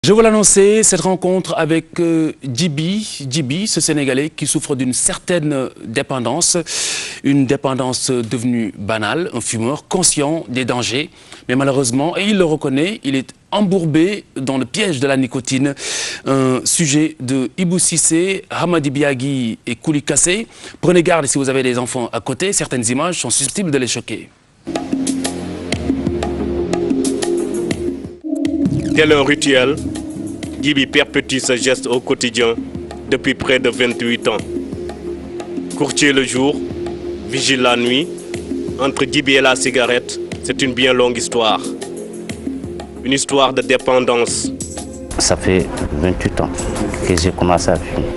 Je vous l'annonçais, cette rencontre avec Djiby, ce Sénégalais qui souffre d'une certaine dépendance, une dépendance devenue banale, un fumeur conscient des dangers, mais malheureusement, et il le reconnaît, il est embourbé dans le piège de la nicotine. Un sujet de Ibou Cissé, Hamadi Biagui et Kouli Kassé. Prenez garde si vous avez des enfants à côté, certaines images sont susceptibles de les choquer. Tel un rituel, Djiby perpétue ce geste au quotidien depuis près de 28 ans. Courtier le jour, vigile la nuit, entre Djiby et la cigarette, c'est une bien longue histoire. Une histoire de dépendance. Ça fait 28 ans que j'ai commencé à fumer.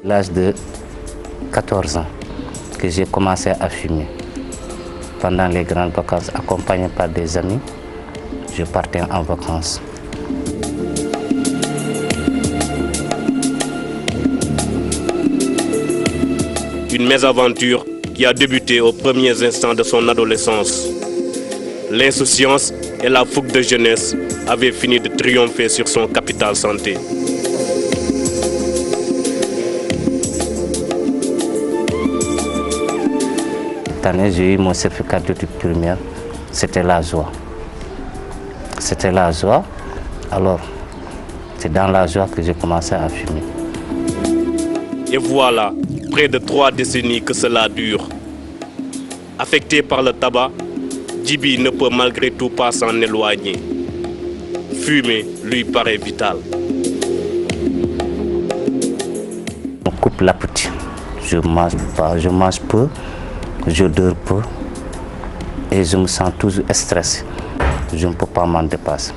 L'âge de 14 ans que j'ai commencé à fumer. Pendant les grandes vacances, accompagné par des amis, je partais en vacances. Une mésaventure qui a débuté aux premiers instants de son adolescence. L'insouciance et la fougue de jeunesse avaient fini de triompher sur son capital santé. Cette année, j'ai eu mon certificat d'études primaires. C'était la joie. C'était la joie. Alors, c'est dans la joie que j'ai commencé à fumer. Et voilà, près de 3 décennies que cela dure. Affecté par le tabac, Djiby ne peut malgré tout pas s'en éloigner. Fumer lui paraît vital. On coupe l'appétit. Je mange pas, je mange peu, je dors peu et je me sens toujours stressé. Je ne peux pas m'en dépasser.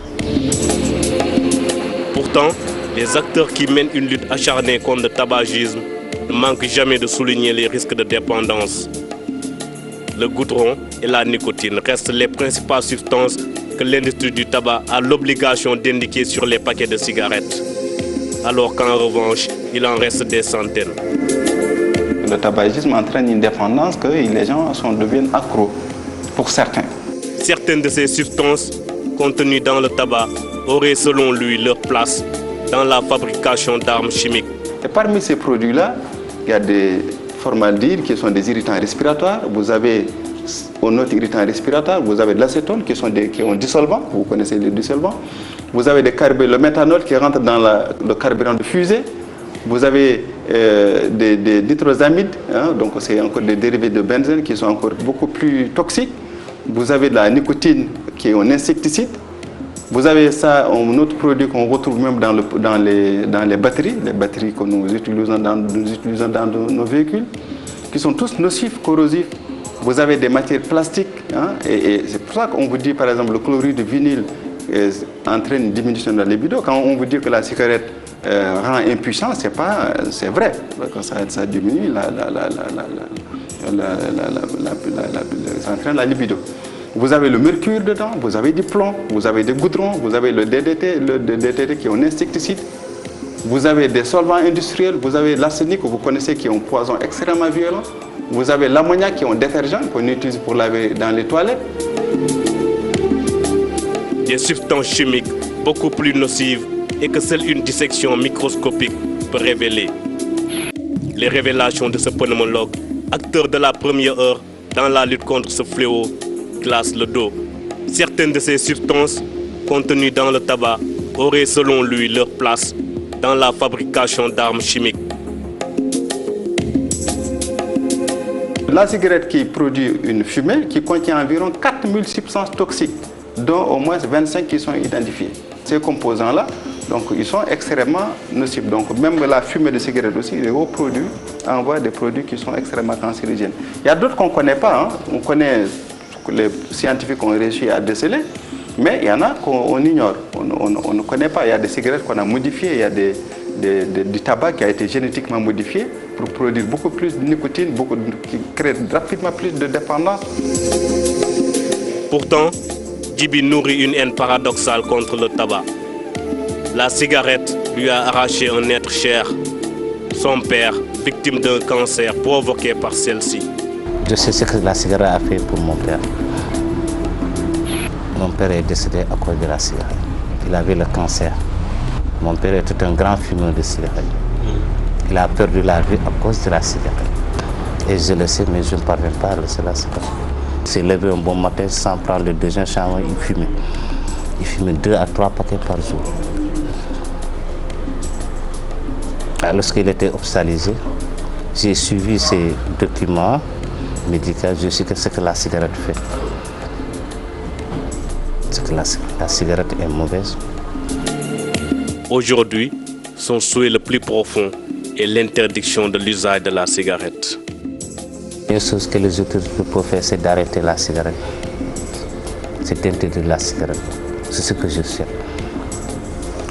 Pourtant, les acteurs qui mènent une lutte acharnée contre le tabagisme ne manquent jamais de souligner les risques de dépendance. Le goudron et la nicotine restent les principales substances que l'industrie du tabac a l'obligation d'indiquer sur les paquets de cigarettes, alors qu'en revanche, il en reste des centaines. Le tabagisme entraîne une dépendance que les gens deviennent accros, pour certains. Certaines de ces substances contenues dans le tabac auraient selon lui leur place dans la fabrication d'armes chimiques. Et parmi ces produits-là, il y a des formaldéhydes qui sont des irritants respiratoires. Vous avez un autre irritant respiratoire, vous avez de l'acétone qui est un dissolvant, vous connaissez les dissolvants. Vous avez le méthanol qui rentre dans le carburant de fusée. Vous avez des nitrosamides, hein, donc c'est encore des dérivés de benzène qui sont encore beaucoup plus toxiques. Vous avez de la nicotine qui est un insecticide. Vous avez ça, un autre produit qu'on retrouve même dans les batteries que nous utilisons dans nos véhicules, qui sont tous nocifs, corrosifs. Vous avez des matières plastiques, hein, et c'est pour ça qu'on vous dit, par exemple, le chlorure de vinyle entraîne une diminution de la libido. Quand on vous dit que la cigarette rend impuissant, c'est vrai, ça diminue ça entraîne la libido. Vous avez le mercure dedans, vous avez du plomb, vous avez des goudrons, vous avez le DDT qui est un insecticide, vous avez des solvants industriels, vous avez l'arsenic que vous connaissez qui est un poison extrêmement violent, vous avez l'ammoniac qui est un détergent qu'on utilise pour laver dans les toilettes. Des substances chimiques beaucoup plus nocives et que seule une dissection microscopique peut révéler. Les révélations de ce pneumologue, acteur de la première heure dans la lutte contre ce fléau, glacent le dos. Certaines de ces substances contenues dans le tabac auraient selon lui leur place dans la fabrication d'armes chimiques. La cigarette qui produit une fumée qui contient environ 4000 substances toxiques, dont au moins 25 qui sont identifiées. Ces composants-là, donc, ils sont extrêmement nocifs. Donc, même la fumée de cigarette aussi, les hauts produits envoient des produits qui sont extrêmement cancérigènes. Il y a d'autres qu'on ne connaît pas. Hein. On connaît, les scientifiques ont réussi à déceler, mais il y en a qu'on ignore. On ne connaît pas. Il y a des cigarettes qu'on a modifiées, il y a du tabac qui a été génétiquement modifié pour produire beaucoup plus de nicotine, qui crée rapidement plus de dépendance. Pourtant, Djiby nourrit une haine paradoxale contre le tabac. La cigarette lui a arraché un être cher, son père, victime d'un cancer provoqué par celle-ci. Je sais ce que la cigarette a fait pour mon père. Mon père est décédé à cause de la cigarette. Il avait le cancer. Mon père était un grand fumeur de cigarettes. Il a perdu la vie à cause de la cigarette. Et je le sais, mais je ne parviens pas à laisser la cigarette. Il s'est levé un bon matin sans prendre le déjeuner, il fumait. Il fumait 2 à 3 paquets par jour. Lorsqu'il était hospitalisé, j'ai suivi ses documents médicaux. Je sais que ce que la cigarette fait. C'est que la cigarette est mauvaise. Aujourd'hui, son souhait le plus profond est l'interdiction de l'usage de la cigarette. Une chose que les autorités peuvent faire, c'est d'arrêter la cigarette. C'est d'interdire la cigarette. C'est ce que je sais.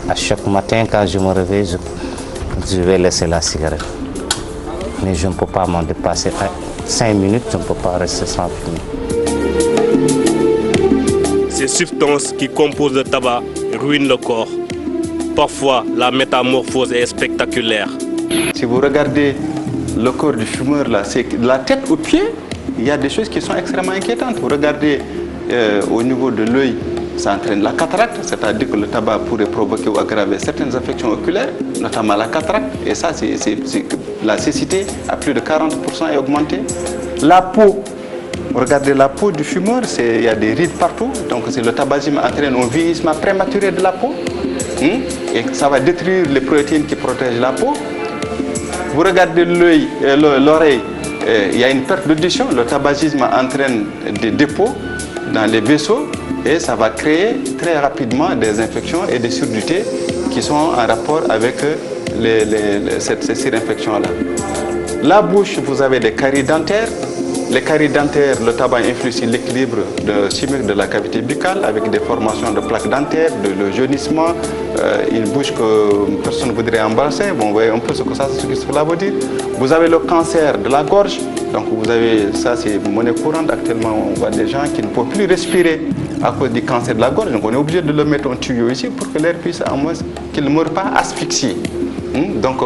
À chaque matin, quand je me réveille, je vais laisser la cigarette. Mais je ne peux pas m'en dépasser. 5 minutes, je ne peux pas rester sans fumer. Ces substances qui composent le tabac ruinent le corps. Parfois, la métamorphose est spectaculaire. Si vous regardez le corps du fumeur, là, c'est de la tête aux pieds, il y a des choses qui sont extrêmement inquiétantes. Vous regardez au niveau de l'œil, ça entraîne la cataracte, c'est-à-dire que le tabac pourrait provoquer ou aggraver certaines affections oculaires, notamment la cataracte, et ça, la cécité à plus de 40% est augmentée. La peau, regardez la peau du fumeur, il y a des rides partout, donc le tabagisme entraîne un vieillissement prématuré de la peau, et ça va détruire les protéines qui protègent la peau. Vous regardez l'œil, l'oreille, il y a une perte d'audition, le tabagisme entraîne des dépôts dans les vaisseaux et ça va créer très rapidement des infections et des surdité qui sont en rapport avec ces surinfections-là. La bouche, vous avez des caries dentaires. Les caries dentaires, le tabac influe sur l'équilibre chimique de la cavité buccale avec des formations de plaques dentaires, le jaunissement, une bouche que personne ne voudrait embrasser. Bon, vous voyez un peu ce que cela veut dire. Vous avez le cancer de la gorge. Donc vous avez, ça c'est monnaie courante. Actuellement, on voit des gens qui ne peuvent plus respirer à cause du cancer de la gorge. Donc on est obligé de le mettre en tuyau ici pour que l'air puisse, à moins qu'il ne meure pas asphyxié. Donc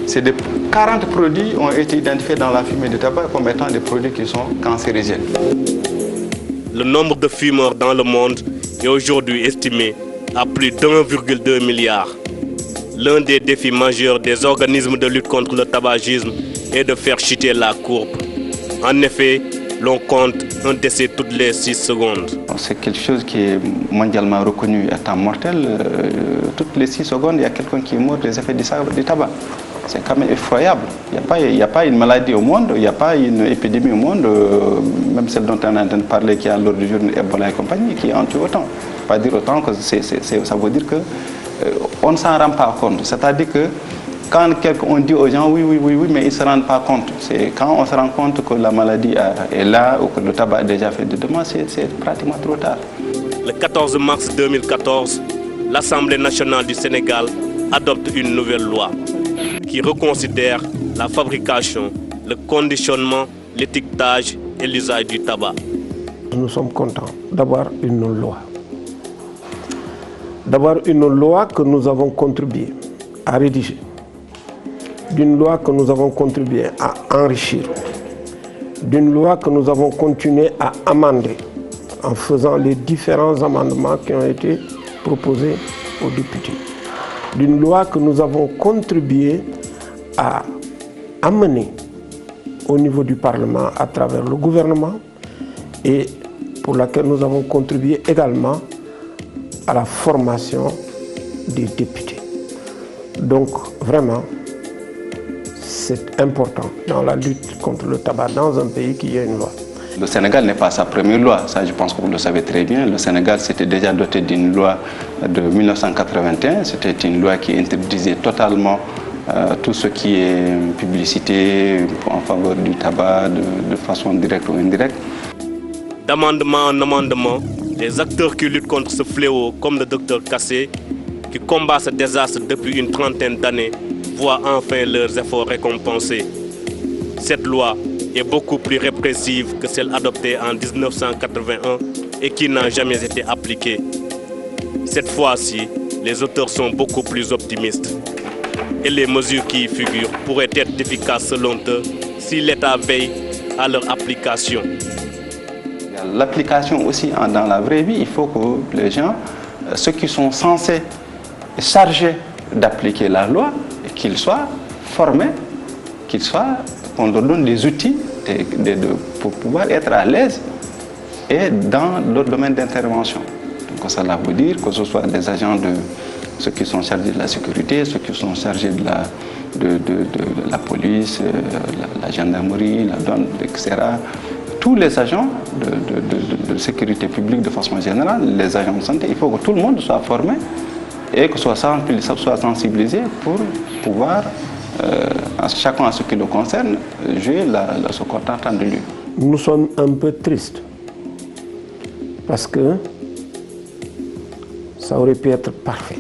c'est 40 produits ont été identifiés dans la fumée du tabac comme étant des produits qui sont cancérigènes. Le nombre de fumeurs dans le monde est aujourd'hui estimé à plus d'1,2 milliard. L'un des défis majeurs des organismes de lutte contre le tabagisme est de faire chuter la courbe. En effet, l'on compte un décès toutes les 6 secondes. C'est quelque chose qui est mondialement reconnu étant mortel. Toutes les 6 secondes, il y a quelqu'un qui meurt des effets du tabac. C'est quand même effroyable. Il n'y a pas une maladie au monde, il n'y a pas une épidémie au monde, même celle dont on est en train de parler, qui est à l'ordre du jour, Ebola et compagnie, qui en tue autant. Pas dire autant que ça veut dire qu'on ne s'en rend pas compte. C'est-à-dire que quand on dit aux gens oui, mais ils ne se rendent pas compte. C'est quand on se rend compte que la maladie est là ou que le tabac a déjà fait de demain, c'est pratiquement trop tard. Le 14 mars 2014, l'Assemblée nationale du Sénégal adopte une nouvelle loi qui reconsidère la fabrication, le conditionnement, l'étiquetage et l'usage du tabac. Nous sommes contents d'avoir une loi. D'avoir une loi que nous avons contribué à rédiger. D'une loi que nous avons contribué à enrichir. D'une loi que nous avons continué à amender en faisant les différents amendements qui ont été proposés aux députés. D'une loi que nous avons contribué à amener au niveau du Parlement à travers le gouvernement et pour laquelle nous avons contribué également à la formation des députés. Donc vraiment, c'est important dans la lutte contre le tabac dans un pays qui a une loi. Le Sénégal n'est pas sa première loi, ça je pense que vous le savez très bien. Le Sénégal s'était déjà doté d'une loi de 1981, c'était une loi qui interdisait totalement tout ce qui est publicité en faveur du tabac de façon directe ou indirecte. D'amendement en amendement, les acteurs qui luttent contre ce fléau, comme le Dr Kassé, qui combat ce désastre depuis une trentaine d'années, voient enfin leurs efforts récompensés. Cette loi est beaucoup plus répressive que celle adoptée en 1981 et qui n'a jamais été appliquée. Cette fois-ci, les auteurs sont beaucoup plus optimistes. Et les mesures qui y figurent pourraient être efficaces selon eux si l'État veille à leur application. L'application aussi dans la vraie vie, il faut que les gens ceux qui sont censés et chargés d'appliquer la loi, et qu'ils soient formés, qu'on leur donne des outils pour pouvoir être à l'aise et dans leur domaine d'intervention. Donc cela veut dire que ce soit des agents ceux qui sont chargés de la sécurité, ceux qui sont chargés de la police, la gendarmerie, la douane, etc. Tous les agents de sécurité publique de façon générale, les agents de santé, il faut que tout le monde soit formé et que soit sensibilisé pour pouvoir, chacun à ce qui le concerne, jouer ce qu'on attend de lui. Nous sommes un peu tristes parce que ça aurait pu être parfait.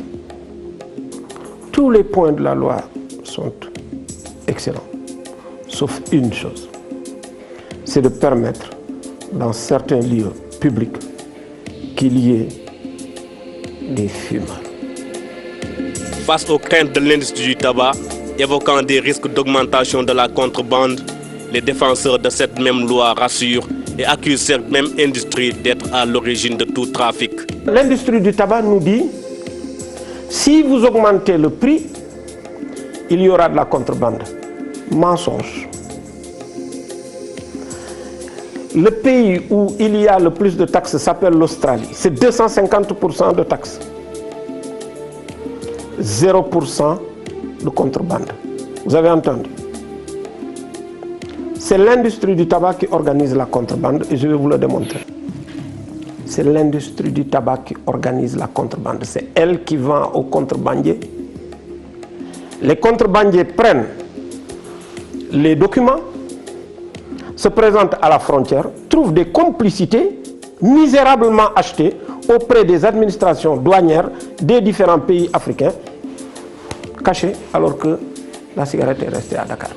Tous les points de la loi sont excellents, sauf une chose, c'est de permettre dans certains lieux publics qu'il y ait des fumeurs. Face aux craintes de l'industrie du tabac, évoquant des risques d'augmentation de la contrebande, les défenseurs de cette même loi rassurent et accusent cette même industrie d'être à l'origine de tout trafic. L'industrie du tabac nous dit, si vous augmentez le prix, il y aura de la contrebande. Mensonge. Le pays où il y a le plus de taxes s'appelle l'Australie. C'est 250% de taxes. 0% de contrebande. Vous avez entendu? C'est l'industrie du tabac qui organise la contrebande et je vais vous le démontrer. C'est l'industrie du tabac qui organise la contrebande. C'est elle qui vend aux contrebandiers. Les contrebandiers prennent les documents, se présentent à la frontière, trouvent des complicités misérablement achetées auprès des administrations douanières des différents pays africains, cachées alors que la cigarette est restée à Dakar.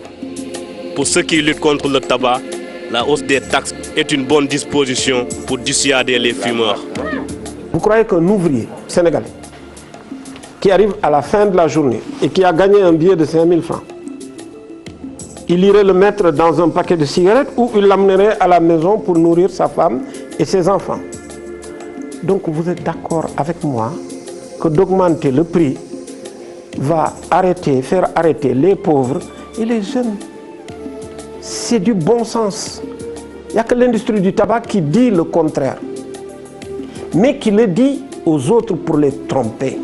Pour ceux qui luttent contre le tabac, la hausse des taxes est une bonne disposition pour dissuader les fumeurs. Vous croyez qu'un ouvrier sénégalais qui arrive à la fin de la journée et qui a gagné un billet de 5 000 francs, il irait le mettre dans un paquet de cigarettes ou il l'amènerait à la maison pour nourrir sa femme et ses enfants? Donc vous êtes d'accord avec moi que d'augmenter le prix va faire arrêter les pauvres et les jeunes. C'est du bon sens. Il n'y a que l'industrie du tabac qui dit le contraire, mais qui le dit aux autres pour les tromper.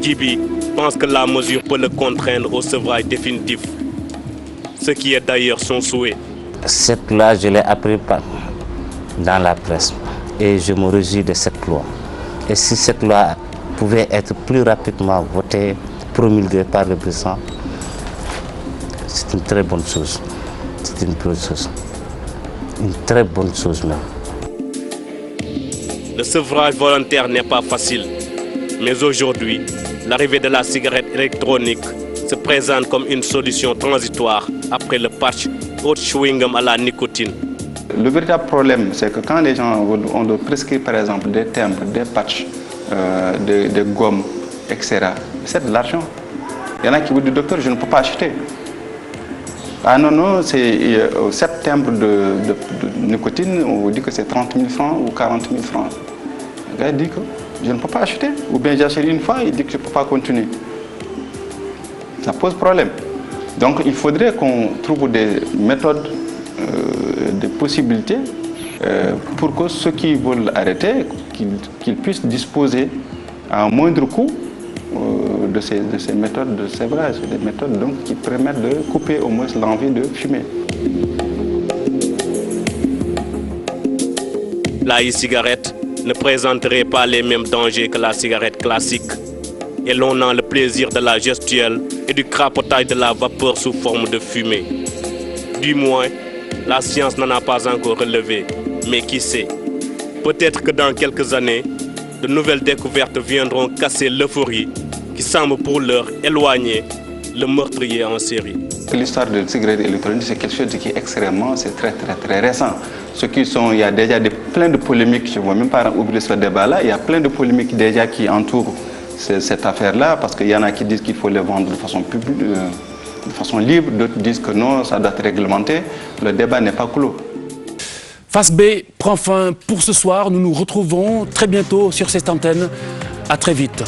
Djiby pense que la mesure peut le contraindre au sevrage définitif, ce qui est d'ailleurs son souhait. Cette loi, je l'ai appris dans la presse et je me réjouis de cette loi. Et si cette loi pouvait être plus rapidement votée, promulguée par le président, c'est une très bonne chose. C'est une bonne chose. Une très bonne chose même. Le sevrage volontaire n'est pas facile, mais aujourd'hui, l'arrivée de la cigarette électronique se présente comme une solution transitoire après le patch ou chewing-gum à la nicotine. Le véritable problème, c'est que quand les gens on leur prescrit par exemple des timbres, des patchs, des gommes, etc., c'est de l'argent. Il y en a qui vous disent, docteur, je ne peux pas acheter. Ah non, non, c'est 7 timbres de nicotine, on vous dit que c'est 30 000 francs ou 40 000 francs. Le gars dit que je ne peux pas acheter. Ou bien j'achète une fois, il dit que je ne peux pas continuer. Ça pose problème. Donc il faudrait qu'on trouve des méthodes, des possibilités pour que ceux qui veulent arrêter, qu'ils puissent disposer à un moindre coût de ces méthodes de sévrage, des méthodes donc, qui permettent de couper au moins l'envie de fumer. La e-cigarette ne présenterait pas les mêmes dangers que la cigarette classique. Et l'on a le plaisir de la gestuelle et du crapotage de la vapeur sous forme de fumée. Du moins, la science n'en a pas encore relevé. Mais qui sait? Peut-être que dans quelques années, de nouvelles découvertes viendront casser l'euphorie qui semble pour l'heure éloigner le meurtrier en série. L'histoire de la cigarette électronique, c'est quelque chose qui est extrêmement, c'est très récent. Il y a déjà plein de polémiques, je ne vais même pas oublier ce débat-là, il y a plein de polémiques déjà qui entourent cette affaire-là, parce qu'il y en a qui disent qu'il faut les vendre de façon publique, de façon libre, d'autres disent que non, ça doit être réglementé. Le débat n'est pas clos. Face B prend fin pour ce soir. Nous nous retrouvons très bientôt sur cette antenne. À très vite.